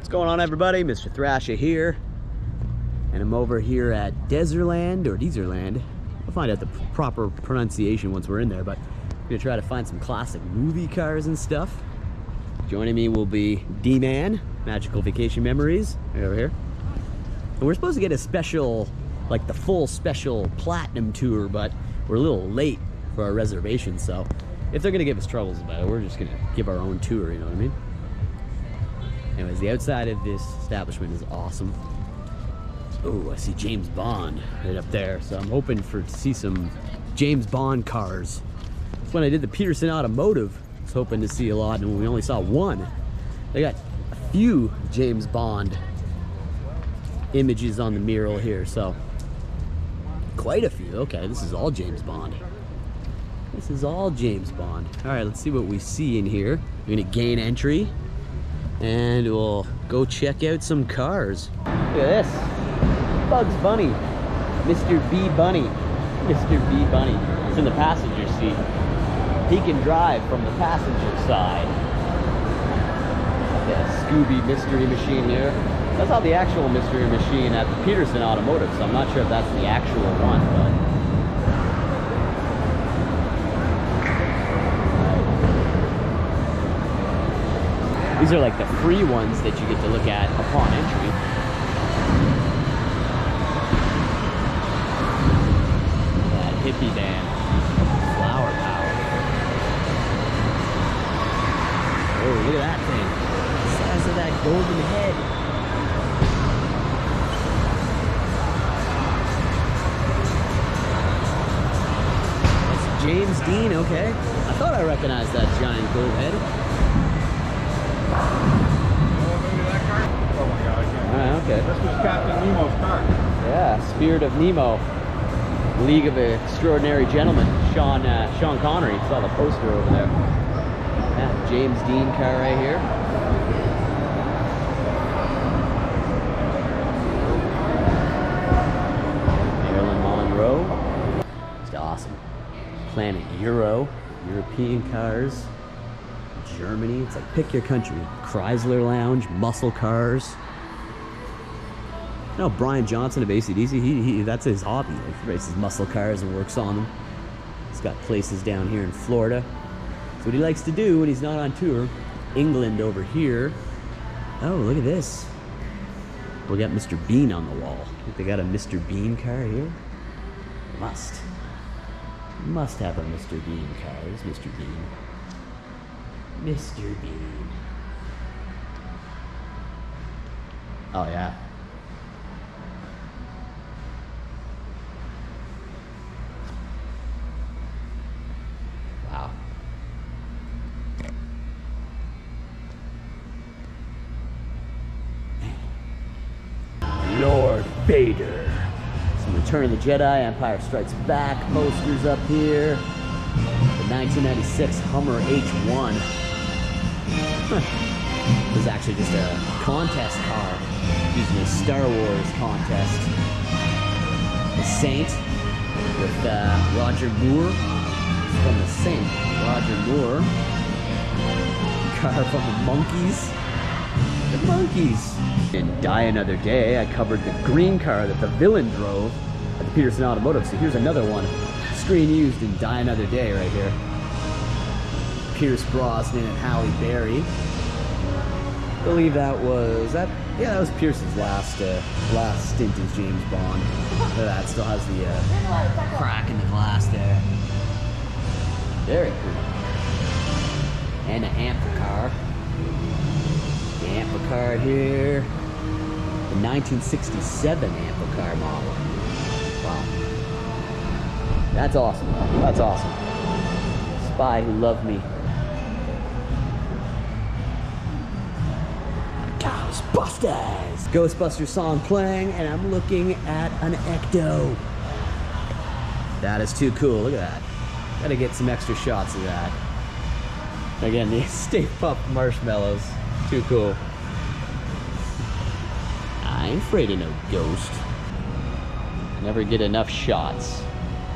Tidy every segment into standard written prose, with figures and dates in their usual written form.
What's going on, everybody? Mr. Thrasha here, and I'm over here at DEZERLAND. We'll find out the proper pronunciation once we're in there, but I'm gonna try to find some classic movie cars and stuff. Joining me will be D-Man, Magical Vacation Memories, right over here. And we're supposed to get a special, like the full special platinum tour, but we're a little late for our reservation, so if they're gonna give us troubles about it, we're just gonna give our own tour, you know what I mean? Anyways, the outside of this establishment is awesome. Oh, I see James Bond right up there, so I'm hoping to see some James Bond cars. That's when I did the Peterson Automotive. I was hoping to see a lot, and we only saw one. They got a few James Bond images on the mural here, so quite a few. Okay, this is all James Bond. This is all James Bond. All right, let's see what we see in here. We're gonna gain entry, and we'll go check out some cars. Look at this. Bugs Bunny. Mr. B Bunny. Mr. B Bunny. It's in the passenger seat. He can drive from the passenger side. The Scooby Mystery Machine here. That's not the actual Mystery Machine at the Peterson Automotive, so I'm not sure if that's the actual one, but these are like the free ones that you get to look at upon entry. That hippie band, Flower Power. Oh, look at that thing. The size of that golden head. That's James Dean, okay. I thought I recognized that giant gold head. Oh my god, I can't. Okay. This was Captain Nemo's car. Yeah, Spirit of Nemo. League of Extraordinary Gentlemen. Sean Connery. Saw the poster over there. Yeah, James Dean car right here. Marilyn Monroe. It's awesome. Planet Euro. European cars. Germany. It's like pick your country. Chrysler Lounge, muscle cars. You know, Brian Johnson of AC/DC, he that's his hobby. Like, he races muscle cars and works on them. He's got places down here in Florida. That's what he likes to do when he's not on tour. England over here. Oh, look at this. We got Mr. Bean on the wall. I think they got a Mr. Bean car here. Must have a Mr. Bean car. There's Mr. Bean. Mr. Bean. Oh yeah. Wow. Lord Vader. Some Return of the Jedi, Empire Strikes Back posters up here. The 1996 Hummer H1. It was actually just a contest car using a Star Wars contest. The Saint with Roger Moore. It's from the Saint, Roger Moore. Car from the Monkees. The Monkees. In Die Another Day, I covered the green car that the villain drove at the Peterson Automotive. So here's another one. Screen used in Die Another Day right here. Pierce Brosnan and Halle Berry. I believe that was that was Pierce's last stint as James Bond. Look at that, still has the crack in the glass there. Very cool. And an Amphicar. The Amphicar here. The 1967 Amphicar model. Wow. That's awesome. That's awesome. Spy Who Loved Me. Ghostbusters! Ghostbusters song playing, and I'm looking at an Ecto. That is too cool. Look at that. Gotta get some extra shots of that. Again, the Stay Puft Marshmallows. Too cool. I ain't afraid of no ghost. Never get enough shots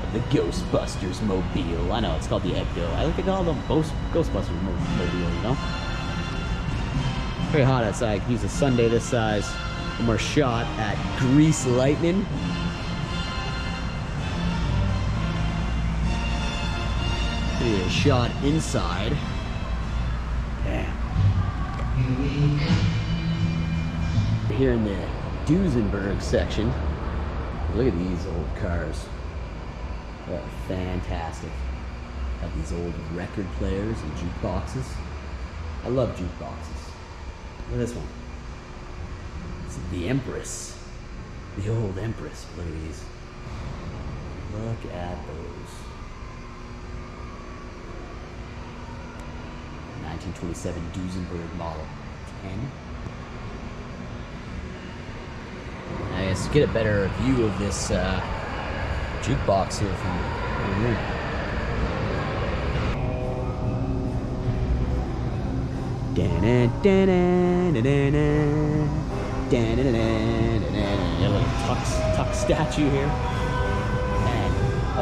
of the Ghostbusters mobile. I know, it's called the Ecto. I like to call them Ghostbusters mobile, you know? Very hot outside. I could use a sundae this size. One more shot at Grease Lightning. Maybe a shot inside. Damn. Here in the Duesenberg section. Look at these old cars. They're fantastic. Have these old record players and jukeboxes. I love jukeboxes. Look at this one. It's the Empress. The old Empress. Look at these. Look at those. 1927 Duesenberg Model 10. I guess to get a better view of this jukebox here from here. A little Tux statue here. And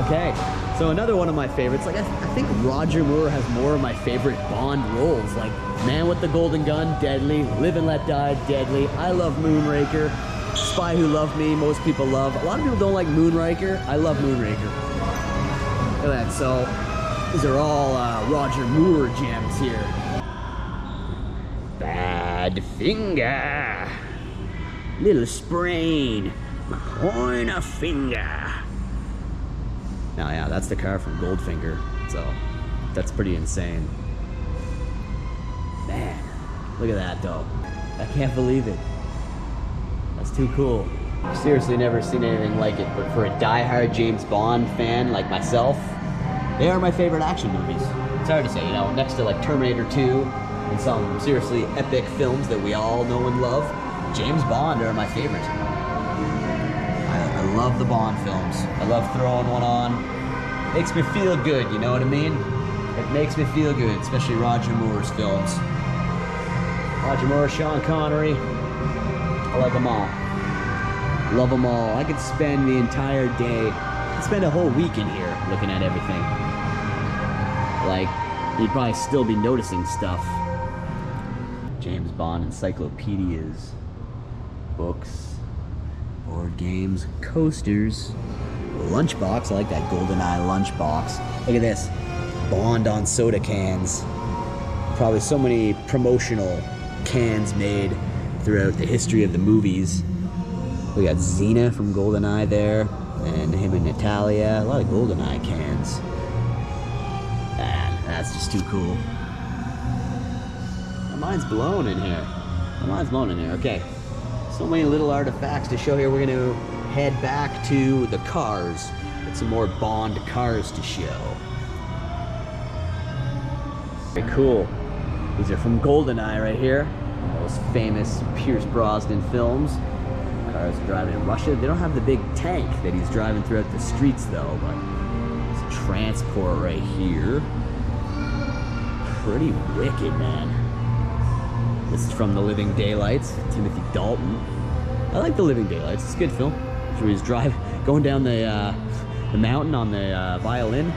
okay, so another one of my favorites. Like I think Roger Moore has more of my favorite Bond roles. Like Man with the Golden Gun, deadly. Live and Let Die, deadly. I love Moonraker. Spy Who Loved Me, most people love. A lot of people don't like Moonraker. I love Moonraker. Look at that. So these are all Roger Moore gems here. Badfinger. Little sprain. My pointer finger. Now, yeah, that's the car from Goldfinger. So that's pretty insane. Man, look at that though. I can't believe it. That's too cool. I've seriously never seen anything like it, but for a die-hard James Bond fan like myself, they are my favorite action movies. It's hard to say, you know, next to like Terminator 2 and some seriously epic films that we all know and love, James Bond are my favorite. I love the Bond films. I love throwing one on. Makes me feel good, you know what I mean? It makes me feel good, especially Roger Moore's films. Roger Moore, Sean Connery, I like them all. Love them all. I could spend the entire day, I could spend a whole week in here looking at everything. Like, you'd probably still be noticing stuff. James Bond encyclopedias, books, board games, coasters, lunchbox. I like that GoldenEye lunchbox. Look at this. Bond on soda cans. Probably so many promotional cans made throughout the history of the movies. We got Xena from GoldenEye there, and him and Natalia. A lot of GoldenEye cans. Man, that's just too cool. My mind's blown in here. My mind's blown in here. Okay, so many little artifacts to show here. We're going to head back to the cars. Get some more Bond cars to show. Very cool. These are from GoldenEye right here. Those famous Pierce Brosnan films. Cars driving in Russia. They don't have the big tank that he's driving throughout the streets though, but it's a transport right here. Pretty wicked, man. This is from The Living Daylights, Timothy Dalton. I like The Living Daylights, it's a good film. So he's going down the mountain on the violin,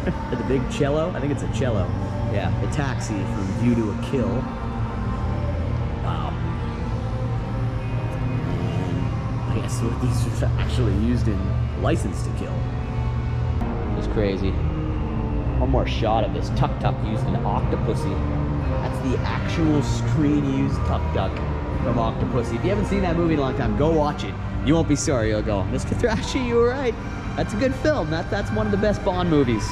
the big cello. I think it's a cello. Yeah, the taxi from View to a Kill. Wow. And I guess what these are actually used in License to Kill. It's crazy. One more shot of this tuk-tuk used in Octopussy. That's the actual screen-used tuk-tuk from Octopussy. If you haven't seen that movie in a long time, go watch it. You won't be sorry. You'll go, Mr. Thrasha, you were right. That's a good film. That's one of the best Bond movies.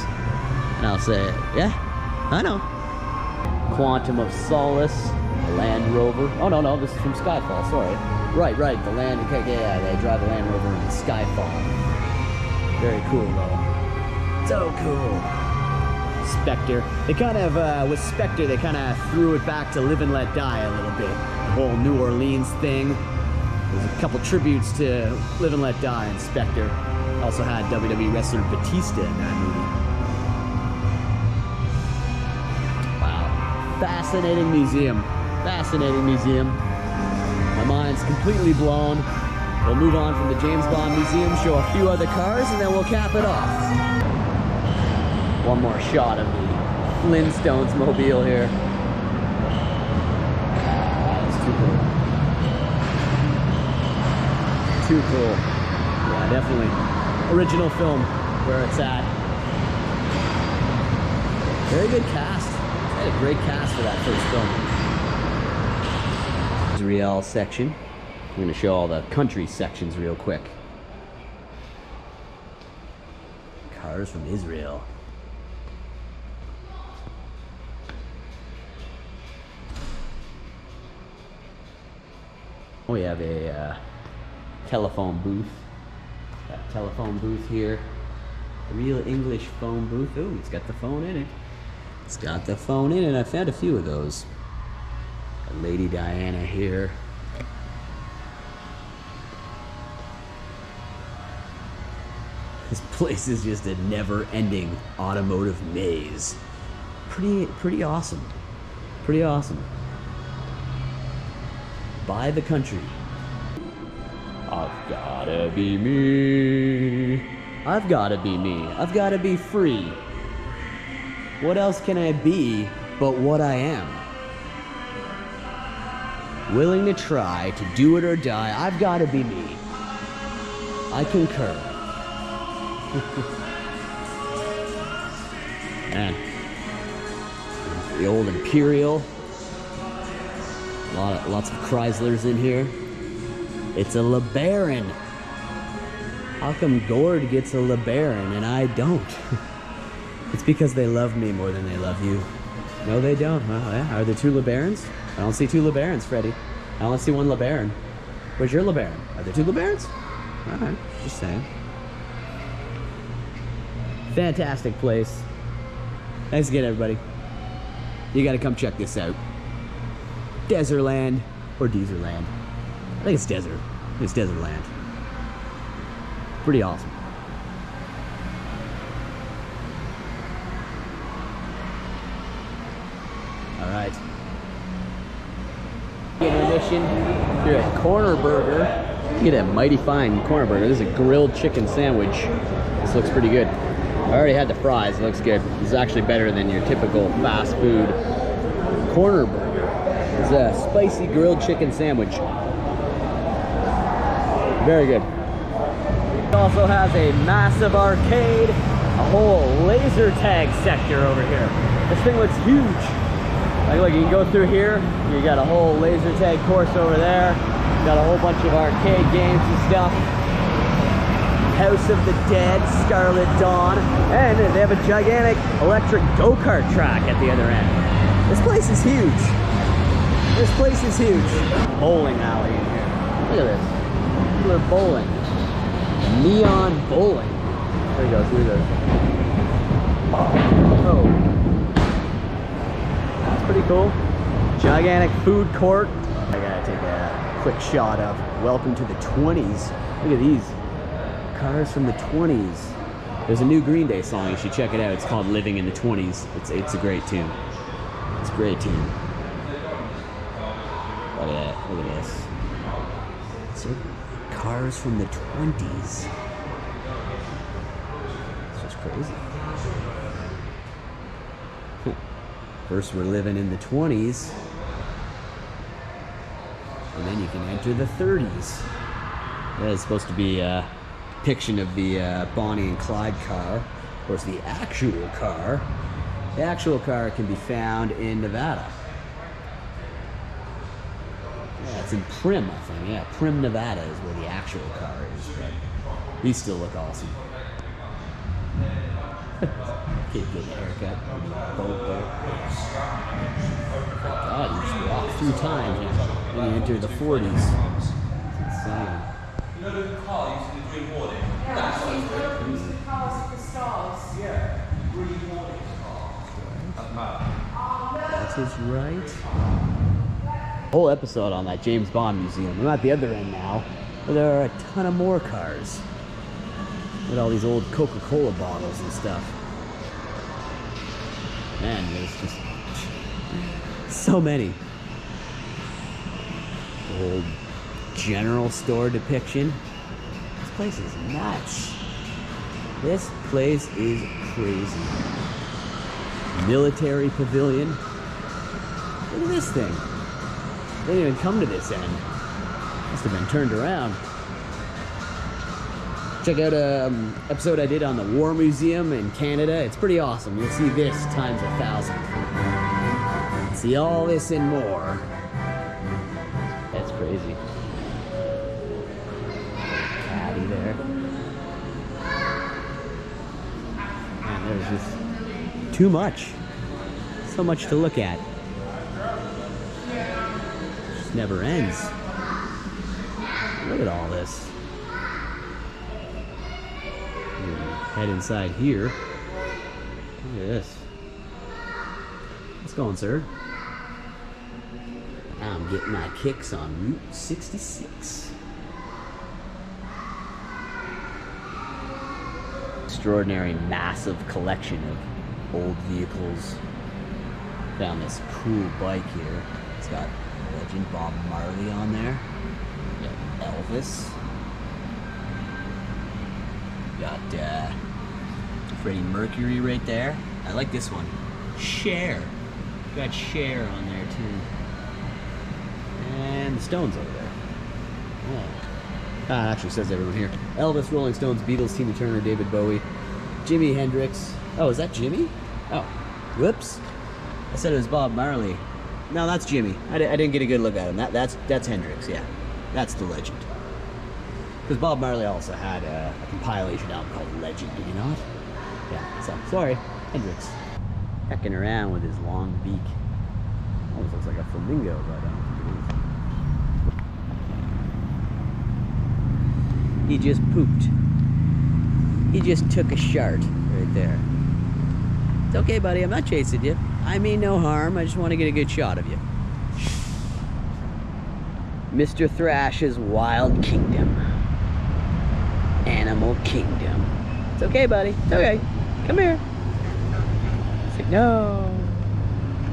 And I'll say, yeah, I know. Quantum of Solace, Land Rover. Oh, no, this is from Skyfall, sorry. Right, the Land, okay, yeah, they drive the Land Rover in Skyfall. Very cool, though. So cool. Spectre. They kind of, with Spectre, they kind of threw it back to Live and Let Die a little bit. The whole New Orleans thing. There's a couple tributes to Live and Let Die and Spectre. Also had WWE wrestler Batista in that movie. Wow. Fascinating museum. Fascinating museum. My mind's completely blown. We'll move on from the James Bond Museum, show a few other cars, and then we'll cap it off. One more shot of the Flintstones mobile here. That is Too cool. Yeah, definitely. Original film where it's at. Very good cast. They had a great cast for that first film. Israel section. I'm going to show all the country sections real quick. Cars from Israel. We have a telephone booth. Got a telephone booth here. A real English phone booth. Ooh, it's got the phone in it. It's got the phone in it. I found a few of those. A Lady Diana here. This place is just a never-ending automotive maze. Pretty awesome. Pretty awesome. By the country. I've gotta be me. I've gotta be me. I've gotta be free. What else can I be but what I am? Willing to try, to do it or die. I've gotta be me. I concur. Man. The old Imperial. Lots of Chryslers in here. It's a LeBaron. How come Gord gets a LeBaron and I don't? It's because they love me more than they love you. No, they don't. Yeah. Are there two LeBarons? I don't see two LeBarons, Freddie. I only see one LeBaron. Where's your LeBaron? Are there two LeBarons? All right, just saying. Fantastic place. Thanks again, everybody. You gotta come check this out. DEZERLAND or DEZERLAND. I think it's desert. It's DEZERLAND. Pretty awesome. All right. Intermission here at Corner Burger. Look at that mighty fine Corner Burger. This is a grilled chicken sandwich. This looks pretty good. I already had the fries. It looks good. This is actually better than your typical fast food Corner Burger. It's a spicy grilled chicken sandwich. Very good. It also has a massive arcade, a whole laser tag sector over here. This thing looks huge. Like, look, you can go through here. You got a whole laser tag course over there. Got a whole bunch of arcade games and stuff. House of the Dead, Scarlet Dawn, and they have a gigantic electric go-kart track at the other end. This place is huge. This place is huge. Bowling alley in here. Look at this. People are bowling. Neon bowling. There he goes, here he goes. Oh. That's pretty cool. Gigantic food court. I gotta take a quick shot of Welcome to the 20s. Look at these. Cars from the 20s. There's a new Green Day song. You should check it out. It's called Living in the 20s. It's a great tune. It's a great tune. Look at that. Look at this. So, cars from the 20s. It's just crazy. First we're living in the 20s. And then you can enter the 30s. That is supposed to be a depiction of the Bonnie and Clyde car. Of course, the actual car can be found in Nevada. Yeah, it's in Primm, I think. Yeah, Primm, Nevada is where the actual car is. But these still look awesome. Kid getting a haircut. Boat there. God, you just walk through time and you enter the 40s. It's insane. You know the car used to do warning? Yeah, that's what he's working with the cars for stars. Yeah, green warning cars. That's mad. That is right. Whole episode on that James Bond museum. I'm at the other end now, where there are a ton of more cars. With all these old Coca-Cola bottles and stuff. Man, there's just so many. Old general store depiction. This place is nuts. This place is crazy. Military pavilion. Look at this thing. They didn't even come to this end. Must have been turned around. Check out a episode I did on the War Museum in Canada. It's pretty awesome. You'll see this times 1,000. See all this and more. That's crazy. Caddy there. Man, there's just too much. So much to look at. It just never ends. Look at all this. Head inside here. Look at this. What's going, sir? I'm getting my kicks on Route 66. Extraordinary, massive collection of old vehicles. Found this cool bike here. It's got legend Bob Marley on there. Got Elvis. Got Freddie Mercury right there. I like this one. Cher. Got Cher on there too. And the Stones over there. Oh. Ah, it actually says everyone here. Elvis, Rolling Stones, Beatles, Tina Turner, David Bowie, Jimi Hendrix. Oh, is that Jimmy? Oh, whoops. I said it was Bob Marley. No, that's Jimmy. I didn't get a good look at him. That's Hendrix, yeah. That's the legend. Because Bob Marley also had a compilation album called Legend, did he not? Yeah, so, sorry, Hendrix. Hecking around with his long beak. Almost looks like a flamingo, but I don't think it is. He just pooped. He just took a shart right there. It's okay, buddy, I'm not chasing you. I mean no harm, I just want to get a good shot of you. Mr. Thrash's Wild Kingdom. Animal Kingdom. It's okay, buddy. It's okay. Come here. It's like, no.